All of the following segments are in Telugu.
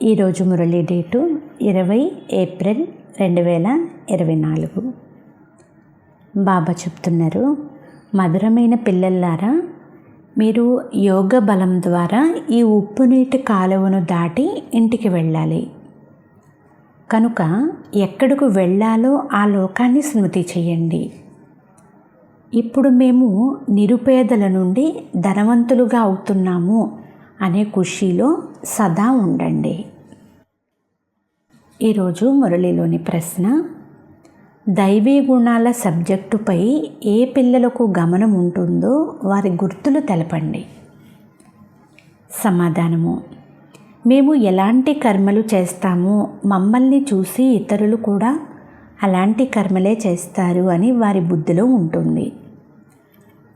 ఈరోజు మురళి డేటు 20 ఏప్రిల్ 2024. బాబా చెప్తున్నారు, మధురమైన పిల్లల్లారా, మీరు యోగ బలం ద్వారా ఈ ఉప్పు నీటి కాలువను దాటి ఇంటికి వెళ్ళాలి. కనుక ఎక్కడకు వెళ్ళాలో ఆ లోకాన్ని స్మృతి చేయండి. ఇప్పుడు మేము నిరుపేదల నుండి ధనవంతులుగా అవుతున్నాము అనే ఖుషీలో సదా ఉండండి. ఈరోజు మురళిలోని ప్రశ్న, దైవీ గుణాల సబ్జెక్టుపై ఏ పిల్లలకు గమనం ఉంటుందో వారి గుర్తులు తెలపండి. సమాధానము, మేము ఎలాంటి కర్మలు చేస్తామో మమ్మల్ని చూసి ఇతరులు కూడా అలాంటి కర్మలే చేస్తారు అని వారి బుద్ధిలో ఉంటుంది.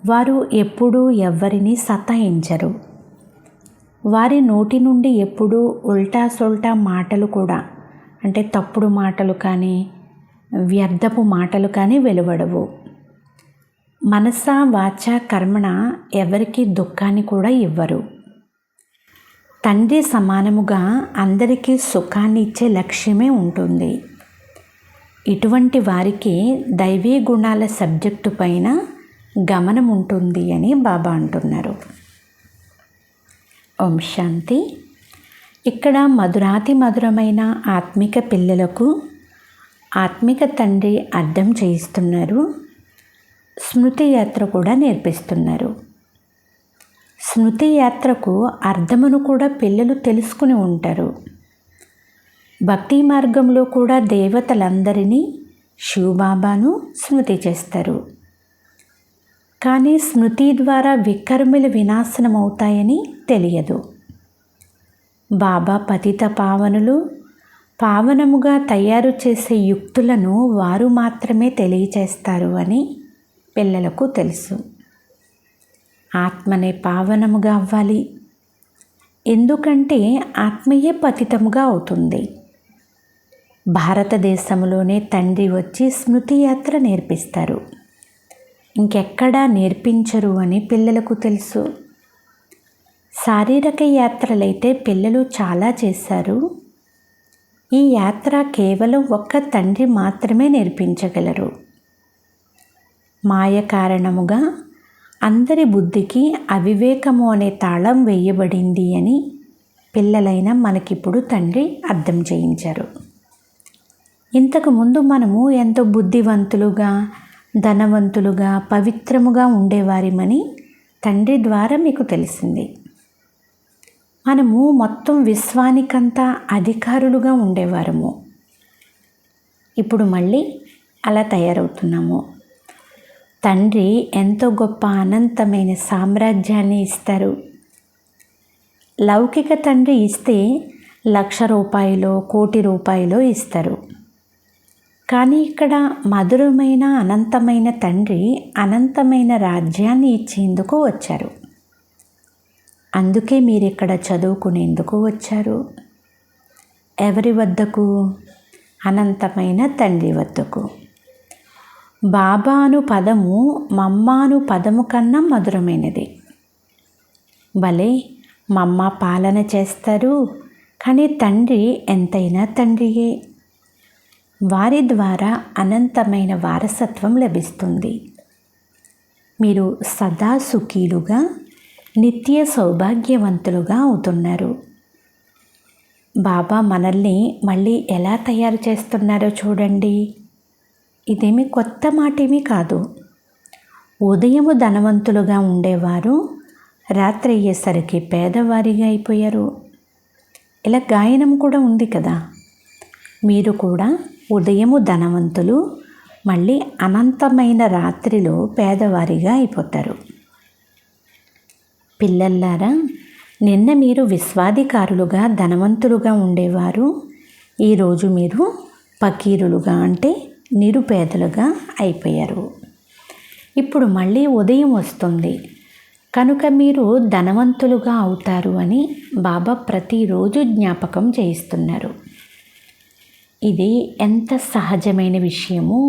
వారు ఎప్పుడూ ఎవ్వరిని సతాయించరు. వారి నోటి నుండి ఎప్పుడూ ఉల్టా సొల్టా మాటలు కూడా, అంటే తప్పుడు మాటలు కానీ వ్యర్థపు మాటలు కానీ వెలువడవు. మనస వాచ కర్మణ ఎవరికి దుఃఖాన్ని కూడా ఇవ్వరు. తండ్రి సమానముగా అందరికీ సుఖాన్ని ఇచ్చే లక్ష్యమే ఉంటుంది. ఇటువంటి వారికి దైవీ గుణాల సబ్జెక్టు పైన గమనం ఉంటుంది అని బాబా అంటున్నారు. ఓం శాంతి. ఇక్కడ మధురాతి మధురమైన ఆత్మిక పిల్లలకు ఆత్మిక తండ్రి అర్థం చేయిస్తున్నారు. స్మృతి యాత్ర కూడా నేర్పిస్తున్నారు. స్మృతి యాత్రకు అర్థమును కూడా పిల్లలు తెలుసుకుని ఉంటారు. భక్తి మార్గంలో కూడా దేవతలందరినీ శివబాబాను స్మృతి చేస్తారు. కానీ స్మృతి ద్వారా వికర్మలు వినాశనం అవుతాయని తెలియదు. బాబా పతిత పావనులు పావనముగా తయారు చేసే యుక్తులను వారు మాత్రమే తెలియచేస్తారు అని పిల్లలకు తెలుసు. ఆత్మనే పావనముగా అవ్వాలి, ఎందుకంటే ఆత్మయే పతితముగా అవుతుంది. భారతదేశంలోనే తండ్రి వచ్చి స్మృతి యాత్ర నేర్పిస్తారు, ఇంకెక్కడా నేర్పించరు అని పిల్లలకు తెలుసు. శారీరక యాత్రలైతే పిల్లలు చాలా చేశారు. ఈ యాత్ర కేవలం ఒక్క తండ్రి మాత్రమే నేర్పించగలరు. మాయ కారణముగా అందరి బుద్ధికి అవివేకము అనే తాళం వేయబడింది అని పిల్లలైన మనకిప్పుడు తండ్రి అర్థం చేయించారు. ఇంతకుముందు మనము ఎంతో బుద్ధివంతులుగా, ధనవంతులుగా, పవిత్రముగా ఉండేవారిమని తండ్రి ద్వారా మీకు తెలిసింది. మనము మొత్తం విశ్వానికంతా అధికారులుగా ఉండేవారము. ఇప్పుడు మళ్ళీ అలా తయారవుతున్నాము. తండ్రి ఎంతో గొప్ప అనంతమైన సామ్రాజ్యాన్ని ఇస్తారు. లౌకిక తండ్రి ఇస్తే 1,00,000 రూపాయలు, 1,00,00,000 రూపాయలు ఇస్తారు. కానీ ఇక్కడ మధురమైన అనంతమైన తండ్రి అనంతమైన రాజ్యాన్ని ఇచ్చేందుకు వచ్చారు. అందుకే మీరు ఇక్కడ చదువుకునేందుకు వచ్చారు. ఎవరి వద్దకు? అనంతమైన తండ్రి వద్దకు. బాబా అను పదము మమ్మ అను పదము కన్నా మధురమైనది. భలే, మమ్మ పాలన చేస్తారు, కానీ తండ్రి ఎంతైనా తండ్రియే. వారి ద్వారా అనంతమైన వారసత్వం లభిస్తుంది. మీరు సదా సుఖీలుగా, నిత్య సౌభాగ్యవంతులుగా అవుతున్నారు. బాబా మనల్ని మళ్ళీ ఎలా తయారు చేస్తున్నారో చూడండి. ఇదేమి కొత్త మాటేమీ కాదు. ఉదయము ధనవంతులుగా ఉండేవారు రాత్రి అయ్యేసరికి పేదవారిగా అయిపోయారు. ఇలా గాయనం కూడా ఉంది కదా. మీరు కూడా ఉదయము ధనవంతులు, మళ్ళీ అనంతమైన రాత్రిలో పేదవారిగా అయిపోతారు. పిల్లల్లారా, నిన్న మీరు విశ్వాధికారులుగా, ధనవంతులుగా ఉండేవారు. ఈరోజు మీరు పకీరులుగా, అంటే నిరుపేదలుగా అయిపోయారు. ఇప్పుడు మళ్ళీ ఉదయం వస్తుంది కనుక మీరు ధనవంతులుగా అవుతారు అని బాబా ప్రతిరోజు జ్ఞాపకం చేయిస్తున్నారు. ఇది ఎంత సహజమైన విషయము.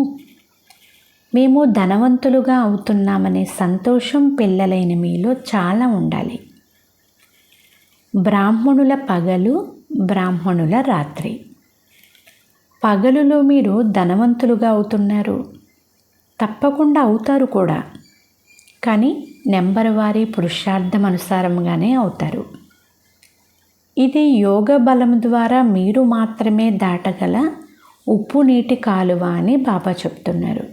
మేము ధనవంతులుగా అవుతున్నామనే సంతోషం పిల్లలైన మీలో చాలా ఉండాలి. బ్రాహ్మణుల పగలు బ్రాహ్మణుల రాత్రి. పగలులో మీరు ధనవంతులుగా అవుతున్నారు, తప్పకుండా అవుతారు కూడా, కానీ నెంబర్ వారి పురుషార్థం అనుసారంగానే అవుతారు. ఇది యోగ బలం ద్వారా మీరు మాత్రమే దాటగల ఉప్పు నీటి కాలువ అని బాబా చెప్తున్నారు.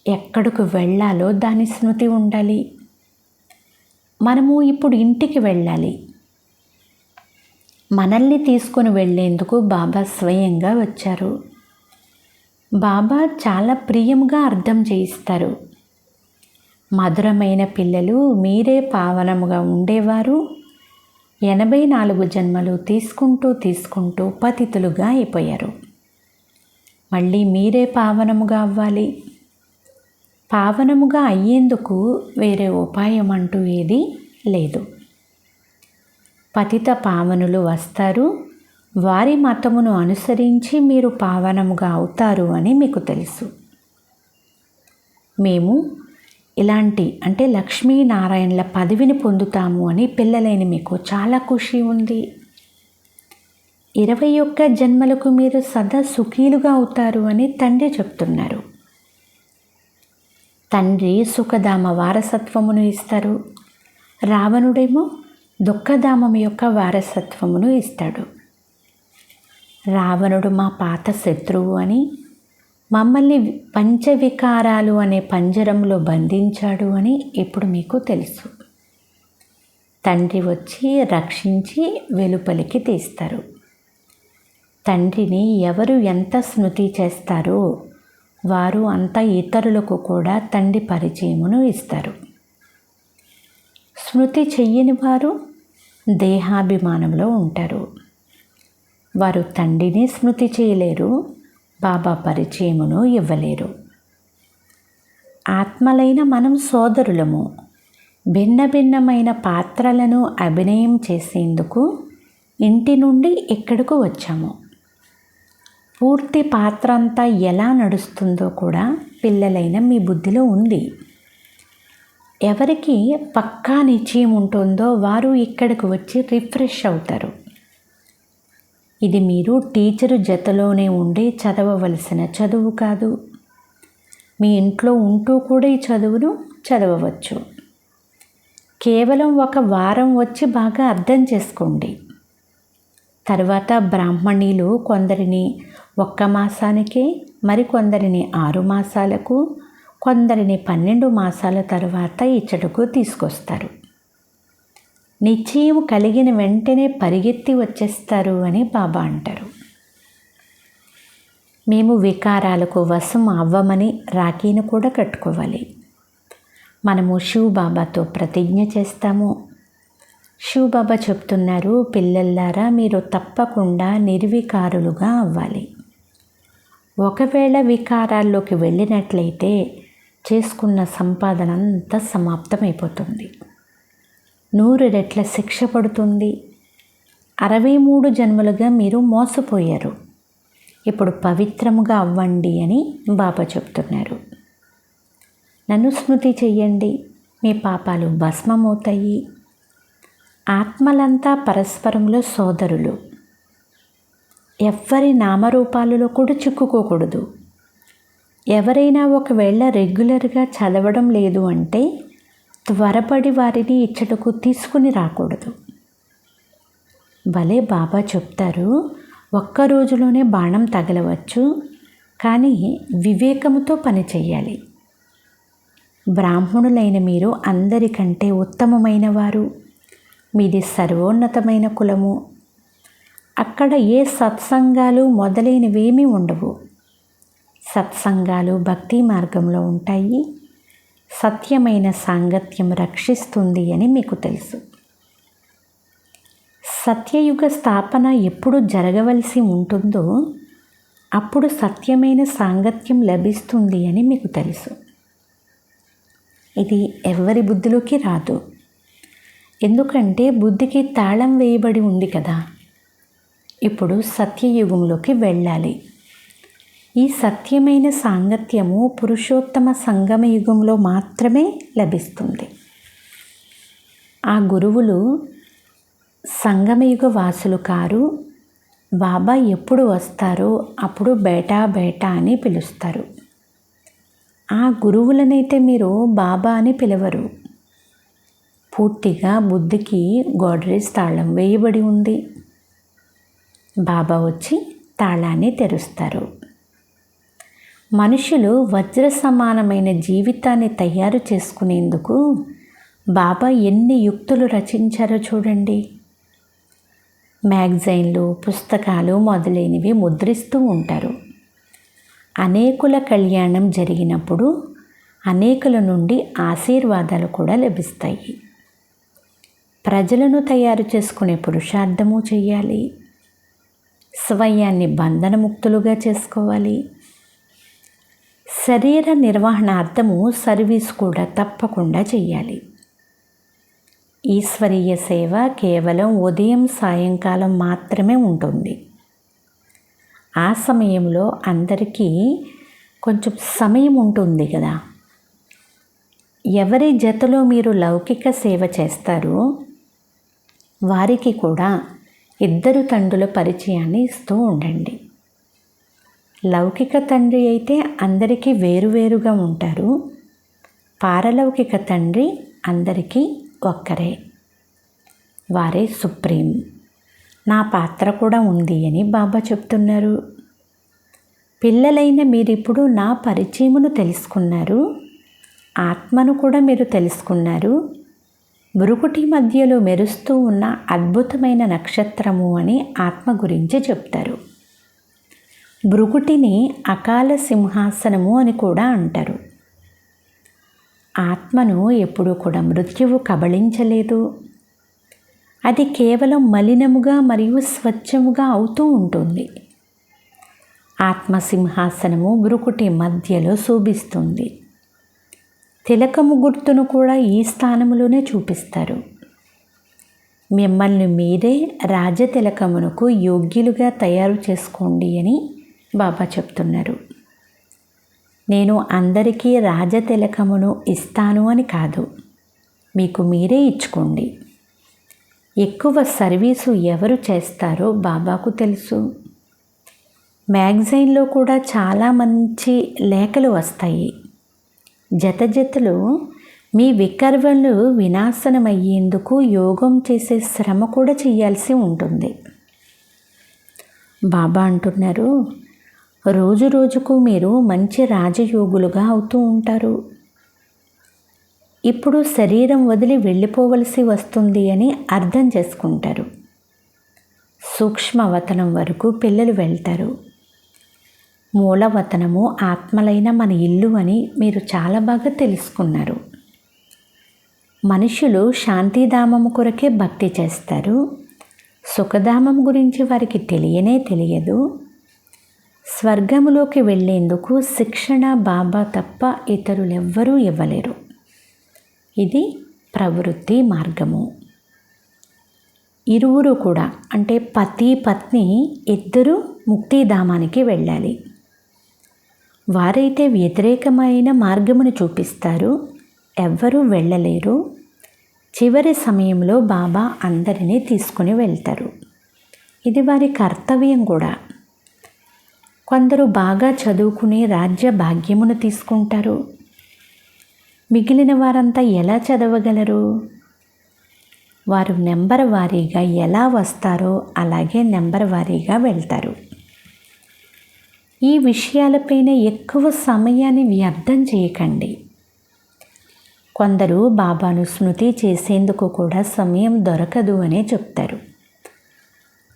ఎక్కడికి వెళ్ళాలో దాని స్మృతి ఉండాలి. మనము ఇప్పుడు ఇంటికి వెళ్ళాలి. మనల్ని తీసుకొని వెళ్ళేందుకు బాబా స్వయంగా వచ్చారు. బాబా చాలా ప్రియంగా అర్థం చేయిస్తారు. మధురమైన పిల్లలు, మీరే పావనముగా ఉండేవారు 84 జన్మలు తీసుకుంటూ పతితులుగా అయిపోయారు. మళ్ళీ మీరే పావనముగా అవ్వాలి. పావనముగా అయ్యేందుకు వేరే ఉపాయం అంటూ ఏది లేదు. పతిత పావనులు వస్తారు, వారి మతమును అనుసరించి మీరు పావనముగా అవుతారు అని మీకు తెలుసు. మేము ఇలాంటి అంటే లక్ష్మీనారాయణల పదవిని పొందుతాము అని పిల్లలైన మీకు చాలా ఖుషి ఉంది. 21 జన్మలకు మీరు సదా సుఖీలుగా అవుతారు అని తండ్రి చెప్తున్నారు. తండ్రి సుఖధామ వారసత్వమును ఇస్తారు, రావణుడేమో దుఃఖధామం యొక్క వారసత్వమును ఇస్తాడు. రావణుడు మా పాత శత్రువు అని, మమ్మల్ని పంచవికారాలు అనే పంజరంలో బంధించాడు అని ఇప్పుడు మీకు తెలుసు. తండ్రి వచ్చి రక్షించి వెలుపలికి తీస్తారు. తండ్రిని ఎవరు ఎంత స్మృతి చేస్తారో వారు అంత ఇతరులకు కూడా తండ్రి పరిచయమును ఇస్తారు. స్మృతి చెయ్యని వారు దేహాభిమానంలో ఉంటారు. వారు తండ్రిని స్మృతి చేయలేరు, బాబా పరిచయమును ఇవ్వలేరు. ఆత్మలైన మనం సోదరులము. భిన్న భిన్నమైన పాత్రలను అభినయం చేసేందుకు ఇంటి నుండి ఇక్కడకు వచ్చాము. పూర్తి పాత్ర అంతా ఎలా నడుస్తుందో కూడా పిల్లలైన మీ బుద్ధిలో ఉంది. ఎవరికి పక్కా నిశ్చయం ఉంటుందో వారు ఇక్కడికి వచ్చి రిఫ్రెష్ అవుతారు. ఇది మీరు టీచరు జతలోనే ఉండి చదవవలసిన చదువు కాదు. మీ ఇంట్లో ఉంటూ కూడా ఈ చదువును చదవవచ్చు. కేవలం 1 వారం వచ్చి బాగా అర్థం చేసుకోండి. తర్వాత బ్రాహ్మణీలు కొందరిని 1 మాసానికే, మరికొందరిని 6 మాసాలకు, కొందరిని 12 మాసాల తర్వాత ఇచ్చటకు తీసుకొస్తారు. నిశ్చయం కలిగిన వెంటనే పరిగెత్తి వచ్చేస్తారు అని బాబా అంటారు. మేము వికారాలకు వశం అవ్వమని రాఖీని కూడా కట్టుకోవాలి. మనము శివ్ బాబాతో ప్రతిజ్ఞ చేస్తాము. శివ్ బాబా చెప్తున్నారు, పిల్లల్లారా మీరు తప్పకుండా నిర్వికారులుగా అవ్వాలి. ఒకవేళ వికారాల్లోకి వెళ్ళినట్లయితే చేసుకున్న సంపాదన అంతా సమాప్తమైపోతుంది. 100 రెట్ల శిక్ష పడుతుంది. 63 జన్మలుగా మీరు మోసపోయారు. ఇప్పుడు పవిత్రముగా అవ్వండి అని బాబా చెప్తున్నారు. నన్ను స్మృతి చెయ్యండి, మీ పాపాలు భస్మమవుతాయి. ఆత్మలంతా పరస్పరంలో సోదరులు. ఎవ్వరి నామరూపాలలో కూడా చిక్కుకోకూడదు. ఎవరైనా ఒకవేళ రెగ్యులర్గా చదవడం లేదు అంటే త్వరపడి వారిని ఇచ్చటకు తీసుకుని రాకూడదు. భలే బాబా చెప్తారు, 1 రోజులోనే బాణం తగలవచ్చు, కానీ వివేకముతో పని చెయ్యాలి. బ్రాహ్మణులైన మీరు అందరికంటే ఉత్తమమైన వారు. మీది సర్వోన్నతమైన కులము. అక్కడ ఏ సత్సంగాలు మొదలైనవేమీ ఉండవు. సత్సంగాలు భక్తి మార్గంలో ఉంటాయి. సత్యమైన సాంగత్యం రక్షిస్తుంది అని మీకు తెలుసు. సత్యయుగ స్థాపన ఎప్పుడు జరగవలసి ఉంటుందో అప్పుడు సత్యమైన సాంగత్యం లభిస్తుంది అని మీకు తెలుసు. ఇది ఎవరి బుద్ధిలోకి రాదు. ఎందుకంటే బుద్ధికి తాళం వేయబడి ఉంది కదా. ఇప్పుడు సత్యయుగంలోకి వెళ్ళాలి. ఈ సత్యమైన సాంగత్యము పురుషోత్తమ సంగమ యుగంలో మాత్రమే లభిస్తుంది. ఆ గురువులు సంగమయుగ వాసులు కారు. బాబా ఎప్పుడు వస్తారో అప్పుడు బేటా బేటా అని పిలుస్తారు. ఆ గురువులనైతే మీరు బాబా అని పిలవరు. పూర్తిగా బుద్ధికి గోడ్రేజ్ తాళం వేయబడి ఉంది. బాబా వచ్చి తాళాన్ని తెరుస్తారు. మనుషులు వజ్ర సమానమైన జీవితాన్ని తయారు చేసుకునేందుకు బాబా ఎన్ని యుక్తులు రచించారో చూడండి. మ్యాగజైన్లు, పుస్తకాలు మొదలైనవి ముద్రిస్తూ ఉంటారు. అనేకుల కళ్యాణం జరిగినప్పుడు అనేకుల నుండి ఆశీర్వాదాలు కూడా లభిస్తాయి. ప్రజలను తయారు చేసుకునే పురుషార్థము చేయాలి. స్వయాన్ని బంధనముక్తులుగా చేసుకోవాలి. శరీర నిర్వహణార్థము సర్వీస్ కూడా తప్పకుండా చేయాలి. ఈశ్వరీయ సేవ కేవలం ఉదయం సాయంకాలం మాత్రమే ఉంటుంది. ఆ సమయంలో అందరికీ కొంచెం సమయం ఉంటుంది కదా. ఎవరి జతలో మీరు లౌకిక సేవ చేస్తారో వారికి కూడా ఇద్దరు తండ్రుల పరిచయాన్ని ఇస్తూ ఉండండి. లౌకిక తండ్రి అయితే అందరికీ వేరువేరుగా ఉంటారు. పారలౌకిక తండ్రి అందరికీ ఒక్కరే. వారే సుప్రీం. నా పాత్ర కూడా ఉంది అని బాబా చెప్తున్నారు. పిల్లలైన మీరిప్పుడు నా పరిచయమును తెలుసుకున్నారు. ఆత్మను కూడా మీరు తెలుసుకున్నారు. భృకుటి మధ్యలో మెరుస్తూ ఉన్న అద్భుతమైన నక్షత్రము అని ఆత్మ గురించి చెప్తారు. భృకుటిని అకాల సింహాసనము అని కూడా అంటారు. ఆత్మను ఎప్పుడూ కూడా మృత్యువు కబళించలేదు. అది కేవలం మలినముగా మరియు స్వచ్ఛముగా అవుతూ ఉంటుంది. ఆత్మ సింహాసనము భృకుటి మధ్యలో శోభిస్తుంది. తిలకము గుర్తును కూడా ఈ స్థానములోనే చూపిస్తారు. మిమ్మల్ని మీరే రాజతిలకమునకు యోగ్యులుగా తయారు చేసుకోండి అని బాబా చెప్తున్నారు. నేను అందరికీ రాజతిలకమును ఇస్తాను అని కాదు, మీకు మీరే ఇచ్చుకోండి. ఎక్కువ సర్వీసు ఎవరు చేస్తారో బాబాకు తెలుసు. మ్యాగజైన్లో కూడా చాలా మంచి లేఖలు వస్తాయి. జతలు మీ వికర్వలు వినాశనమయ్యేందుకు యోగం చేసే శ్రమ కూడా చేయాల్సి ఉంటుంది. బాబా అంటున్నారు, రోజు రోజుకు మీరు మంచి రాజయోగులుగా అవుతూ ఉంటారు. ఇప్పుడు శరీరం వదిలి వెళ్ళిపోవలసి వస్తుంది అని అర్థం చేసుకుంటారు. సూక్ష్మవతనం వరకు పిల్లలు వెళ్తారు. మూలవతనము ఆత్మలైన మన ఇల్లు అని మీరు చాలా బాగా తెలుసుకున్నారు. మనుషులు శాంతిధామము కొరకే భక్తి చేస్తారు. సుఖధామం గురించి వారికి తెలియదు. స్వర్గములోకి వెళ్ళేందుకు శిక్షణ బాబా తప్ప ఇతరులెవ్వరూ ఇవ్వలేరు. ఇది ప్రవృత్తి మార్గము. ఇరువురు కూడా అంటే పతి పత్ని ఇద్దరూ ముక్తిధామానికి వెళ్ళాలి. వారైతే వ్యతిరేకమైన మార్గమును చూపిస్తారు. ఎవ్వరూ వెళ్ళలేరు. చివరి సమయంలో బాబా అందరినీ తీసుకుని వెళ్తారు. ఇది వారి కర్తవ్యం కూడా. కొందరు బాగా చదువుకుని రాజ్య భాగ్యమును తీసుకుంటారు. మిగిలిన వారంతా ఎలా చదవగలరు? వారు నెంబర్ వారీగా ఎలా వస్తారో అలాగే నెంబర్ వారీగా వెళ్తారు. ఈ విషయాలపైన ఎక్కువ సమయాన్ని వ్యర్థం చేయకండి. కొందరు బాబాను స్మృతి చేసేందుకు కూడా సమయం దొరకదు అనే చెప్తారు.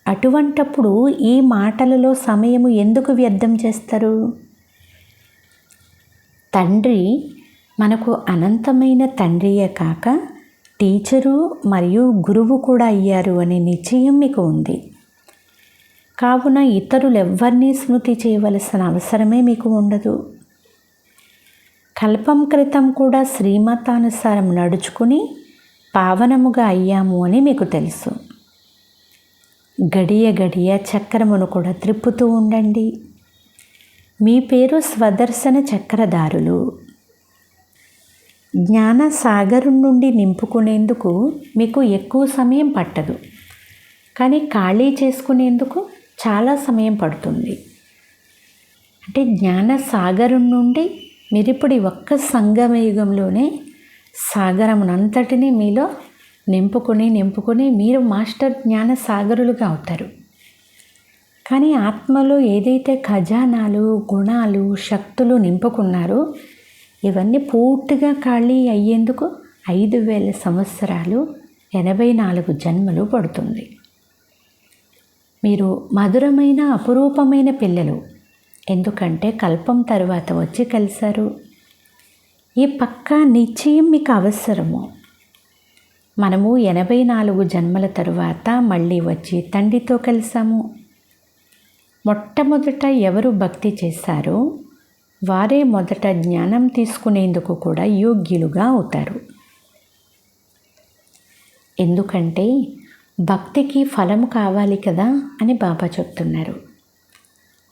అటువంటప్పుడు ఈ మాటలలో సమయము ఎందుకు వ్యర్థం చేస్తారు? తండ్రి మనకు అనంతమైన తండ్రియే కాక టీచరు మరియు గురువు కూడా అయ్యారు అనే నిశ్చయం మీకు ఉంది. కావున ఇతరులెవ్వరినీ స్మృతి చేయవలసిన అవసరమే మీకు ఉండదు. కల్పం క్రితం కూడా శ్రీమతానుసారం నడుచుకుని పావనముగా అయ్యాము అని మీకు తెలుసు. గడియ గడియ చక్రమును కూడా త్రిప్పుతూ ఉండండి. మీ పేరు స్వదర్శన చక్రధారులు. జ్ఞాన సాగరం నుండి నింపుకునేందుకు మీకు ఎక్కువ సమయం పట్టదు. కానీ ఖాళీ చేసుకునేందుకు చాలా సమయం పడుతుంది. అంటే జ్ఞాన సాగరం నుండి మీరు ఇప్పుడు ఈ ఒక్క సంగమయుగంలోనే సాగరమునంతటినీ మీలో నింపుకొని మీరు మాస్టర్ జ్ఞాన సాగరులుగా అవుతారు. కానీ ఆత్మలో ఏదైతే ఖజానాలు, గుణాలు, శక్తులు నింపుకున్నారో ఇవన్నీ పూర్తిగా ఖాళీ అయ్యేందుకు 5000 సంవత్సరాలు 84 జన్మలు పడుతుంది. మీరు మధురమైన అపురూపమైన పిల్లలు. ఎందుకంటే కల్పం తరువాత వచ్చి కలిశారు. ఈ పక్కా నిశ్చయం మీకు అవసరము. మనము 84 జన్మల తరువాత మళ్ళీ వచ్చి తండ్రితో కలిసాము. మొట్టమొదట ఎవరు భక్తి చేశారో వారే మొదట జ్ఞానం తీసుకునేందుకు కూడా యోగ్యులుగా అవుతారు. ఎందుకంటే భక్తికి ఫలం కావాలి కదా అని బాబా చెప్తున్నారు.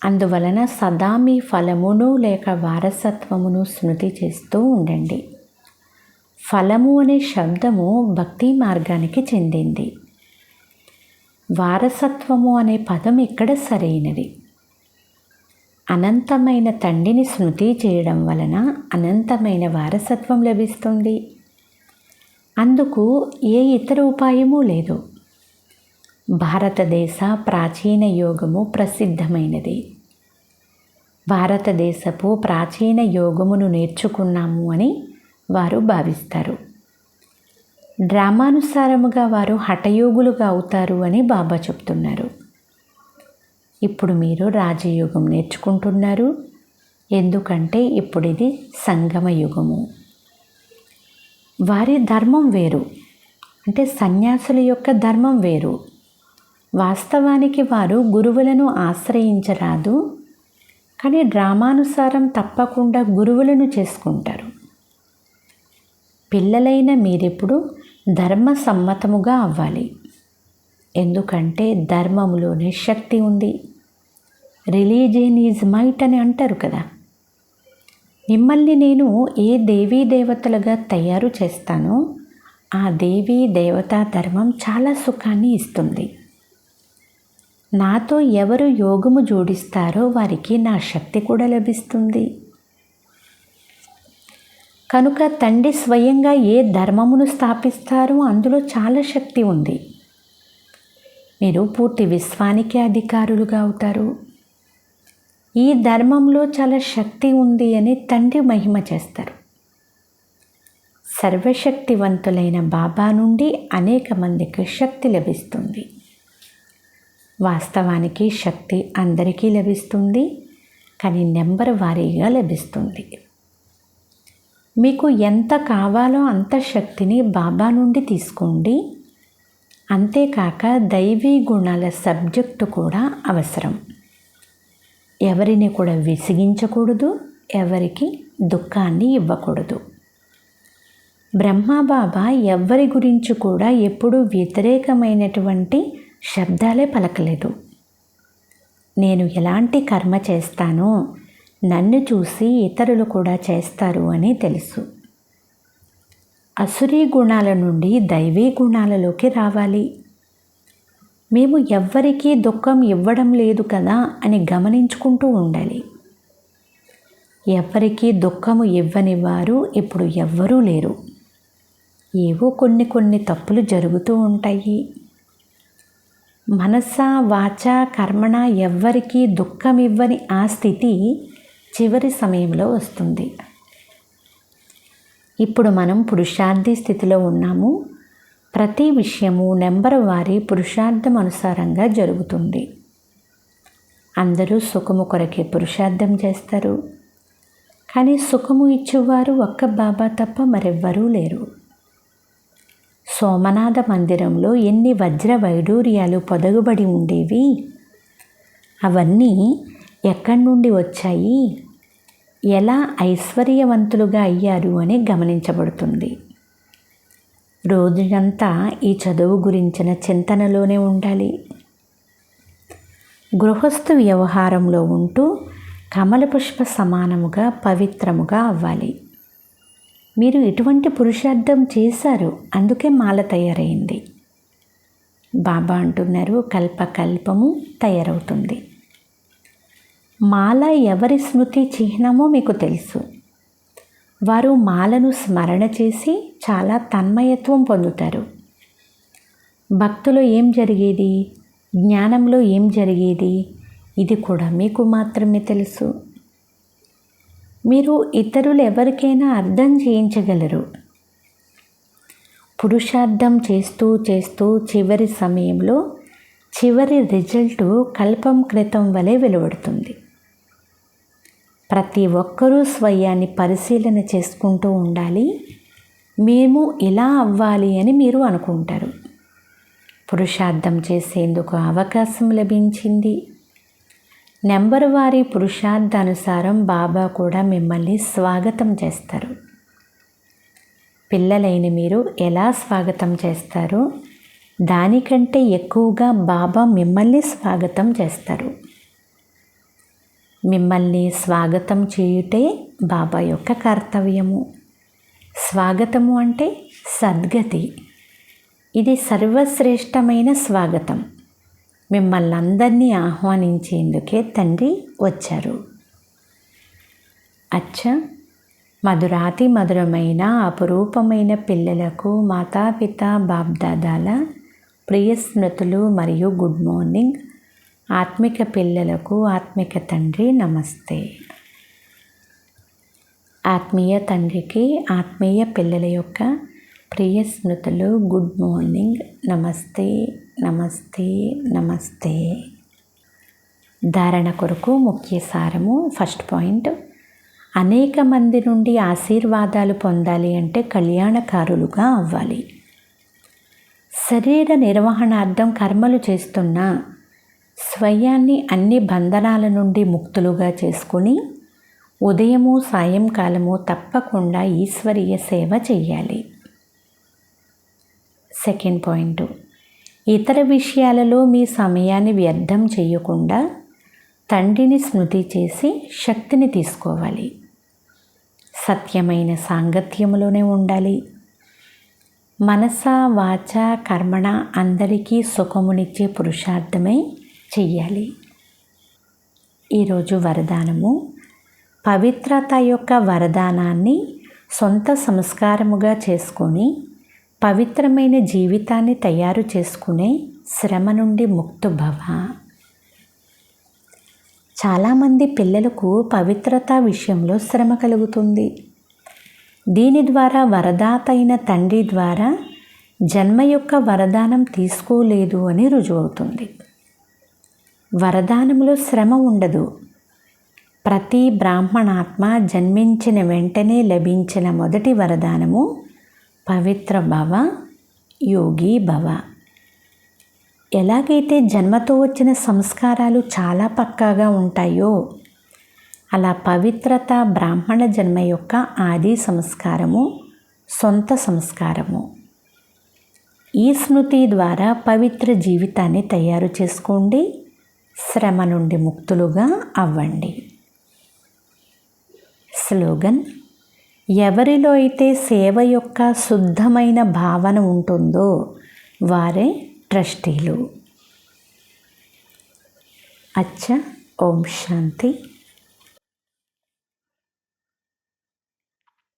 అందువలన సదా మీ ఫలమును లేక వారసత్వమును స్మృతి చేస్తూ ఉండండి. ఫలము అనే శబ్దము భక్తి మార్గానికి చెందింది. వారసత్వము అనే పదం ఇక్కడ సరైనది. అనంతమైన తండ్రిని స్మృతి చేయడం వలన అనంతమైన వారసత్వం లభిస్తుంది. అందుకు ఏ ఇతర ఉపాయమూ లేదు. భారతదేశ ప్రాచీన యోగము ప్రసిద్ధమైనది. భారతదేశపు ప్రాచీన యోగమును నేర్చుకున్నాము అని వారు భావిస్తారు. డ్రామానుసారముగా వారు హఠయోగులుగా అవుతారు అని బాబా చెప్తున్నారు. ఇప్పుడు మీరు రాజయోగం నేర్చుకుంటున్నారు. ఎందుకంటే ఇప్పుడు ఇది సంగమ యుగము. వారి ధర్మం వేరు, అంటే సన్యాసుల యొక్క ధర్మం వేరు. వాస్తవానికి వారు గురువులను ఆశ్రయించరాదు, కానీ డ్రామానుసారం తప్పకుండా గురువులను చేసుకుంటారు. పిల్లలైన మీరిప్పుడు ధర్మ సమ్మతముగా అవ్వాలి. ఎందుకంటే ధర్మంలోనే శక్తి ఉంది. రిలీజియన్ ఈజ్ మైట్ అని అంటారు కదా. మిమ్మల్ని నేను ఏ దేవీ దేవతలుగా తయారు చేస్తానో ఆ దేవీ దేవతా ధర్మం చాలా సుఖాన్ని ఇస్తుంది. నాతో ఎవరు యోగము జోడిస్తారో వారికి నా శక్తి కూడా లభిస్తుంది. కనుక తండ్రి స్వయంగా ఏ ధర్మమును స్థాపిస్తారో అందులో చాలా శక్తి ఉంది. మీరు పూర్తి విశ్వానికి అధికారులుగా అవుతారు. ఈ ధర్మంలో చాలా శక్తి ఉంది అని తండ్రి మహిమ చేస్తారు. సర్వశక్తివంతులైన బాబా నుండి అనేక మందికి శక్తి లభిస్తుంది. వాస్తవానికి శక్తి అందరికీ లభిస్తుంది, కానీ నెంబర్ వారీగా లభిస్తుంది. మీకు ఎంత కావాలో అంత శక్తిని బాబా నుండి తీసుకోండి. అంతేకాక దైవీ గుణాల సబ్జెక్టు కూడా అవసరం. ఎవరిని కూడా విసిగించకూడదు, ఎవరికి దుఃఖాన్ని ఇవ్వకూడదు. బ్రహ్మబాబా ఎవరి గురించి కూడా ఎప్పుడూ వ్యతిరేకమైనటువంటి శబ్దాలే పలకలేదు. నేను ఎలాంటి కర్మ చేస్తానో నన్ను చూసి ఇతరులు కూడా చేస్తారు అని తెలుసు. అసురీ గుణాల నుండి దైవీ గుణాలలోకి రావాలి. మేము ఎవ్వరికీ దుఃఖం ఇవ్వడం లేదు కదా అని గమనించుకుంటూ ఉండాలి. ఎవరికీ దుఃఖము ఇవ్వని వారు ఇప్పుడు ఎవ్వరూ లేరు. ఏవో కొన్ని తప్పులు జరుగుతూ ఉంటాయి. మనస వాచ కర్మణ ఎవ్వరికీ దుఃఖం ఇవ్వని ఆ స్థితి చివరి సమయంలో వస్తుంది. ఇప్పుడు మనం పురుషార్థి స్థితిలో ఉన్నాము. ప్రతి విషయము నెంబర్ వారి పురుషార్థం అనుసారంగా జరుగుతుంది. అందరూ సుఖము కొరకే పురుషార్థం చేస్తారు, కానీ సుఖము ఇచ్చేవారు ఒక్క బాబా తప్ప మరెవ్వరూ లేరు. సోమనాథ మందిరంలో ఎన్ని వజ్ర వైడూర్యాలు పొదగుబడి ఉండేవి, అవన్నీ ఎక్కడి నుండి వచ్చాయి, ఎలా ఐశ్వర్యవంతులుగా అయ్యారు అని గమనించబడుతుంది. రోజంతా ఈ చదువు గురించిన చింతనలోనే ఉండాలి. గృహస్థు వ్యవహారంలో ఉంటూ కమల పుష్ప సమానముగా పవిత్రముగా అవ్వాలి. మీరు ఇటువంటి పురుషార్థం చేశారు, అందుకే మాల తయారైంది. బాబా అంటున్నారు, కల్పకల్పము తయారవుతుంది. మాల ఎవరి స్మృతి చిహ్నమో మీకు తెలుసు. వారు మాలను స్మరణ చేసి చాలా తన్మయత్వం పొందుతారు. భక్తిలో ఏం జరిగేది, జ్ఞానంలో ఏం జరిగేది, ఇది కూడా మీకు మాత్రమే తెలుసు. మీరు ఇతరులు ఎవరికైనా అర్థం చేయించగలరు. పురుషార్థం చేస్తూ చేస్తూ చివరి సమయంలో చివరి రిజల్టు కల్పం క్రితం వలె వెలువడుతుంది. ప్రతి ఒక్కరూ స్వయాన్ని పరిశీలన చేసుకుంటూ ఉండాలి. మేము ఇలా అవ్వాలి అని మీరు అనుకుంటారు. పురుషార్థం చేసేందుకు అవకాశం లభించింది. నెంబర్ వారి పురుషార్థానుసారం బాబా కూడా మిమ్మల్ని స్వాగతం చేస్తారు. పిల్లలైన మీరు ఎలా స్వాగతం చేస్తారో దానికంటే ఎక్కువగా బాబా మిమ్మల్ని స్వాగతం చేస్తారు. మిమ్మల్ని స్వాగతం చేయుటే బాబా యొక్క కర్తవ్యము. స్వాగతము అంటే సద్గతి. ఇది సర్వశ్రేష్టమైన స్వాగతం. మిమ్మల్ని అందరినీ ఆహ్వానించేందుకే తండ్రి వచ్చారు. అచ్చా, మధురాతి మధురమైన అపురూపమైన పిల్లలకు మాతాపిత బాబ్దాదాల ప్రియ స్మృతులు మరియు గుడ్ మార్నింగ్. ఆత్మిక పిల్లలకు ఆత్మిక తండ్రి నమస్తే. ఆత్మీయ తండ్రికి ఆత్మీయ పిల్లల యొక్క ప్రియ స్మృతులు గుడ్ మార్నింగ్. నమస్తే నమస్తే నమస్తే. ధారణ కొరకు ముఖ్య సారము. ఫస్ట్ పాయింట్, అనేక మంది నుండి ఆశీర్వాదాలు పొందాలి అంటే కళ్యాణకారులుగా అవ్వాలి. శరీర నిర్వహణార్థం కర్మలు చేస్తున్నా స్వయాన్ని అన్ని బంధనాల నుండి ముక్తులుగా చేసుకుని ఉదయము సాయంకాలము తప్పకుండా ఈశ్వరీయ సేవ చేయాలి. సెకండ్ పాయింట్, ఇతర విషయాలలో మీ సమయాన్ని వ్యర్థం చేయకుండా తండ్రిని స్మృతి చేసి శక్తిని తీసుకోవాలి. సత్యమైన సాంగత్యంలోనే ఉండాలి. మనస వాచ కర్మణ అందరికీ సుఖమునిచ్చే పురుషార్థమై చెయ్యాలి. ఈరోజు వరదానము, పవిత్రత యొక్క వరదానాన్ని సొంత సంస్కారముగా చేసుకొని పవిత్రమైన జీవితాన్ని తయారు చేసుకునే శ్రమ నుండి ముక్తు భవ. చాలామంది పిల్లలకు పవిత్రత విషయంలో శ్రమ కలుగుతుంది. దీని ద్వారా వరదాత అయిన తండ్రి ద్వారా జన్మ యొక్క వరదానం తీసుకోలేదు అని రుజువవుతుంది. వరదానంలో శ్రమ ఉండదు. ప్రతి బ్రాహ్మణాత్మ జన్మించిన వెంటనే లభించిన మొదటి వరదానము పవిత్ర భవ, యోగి భవ. ఎలాగైతే జన్మతో వచ్చిన సంస్కారాలు చాలా పక్కాగా ఉంటాయో అలా పవిత్రత బ్రాహ్మణ జన్మ యొక్క ఆది సంస్కారము, సొంత సంస్కారము. ఈ స్మృతి ద్వారా పవిత్ర జీవితాన్ని తయారు చేసుకోండి. శ్రమ నుండి ముక్తులుగా అవ్వండి. స్లోగన్, ఎవరిలో అయితే సేవ యొక్క శుద్ధమైన భావన ఉంటుందో వారే ట్రస్టీలు. అచ్చా, ఓం శాంతి.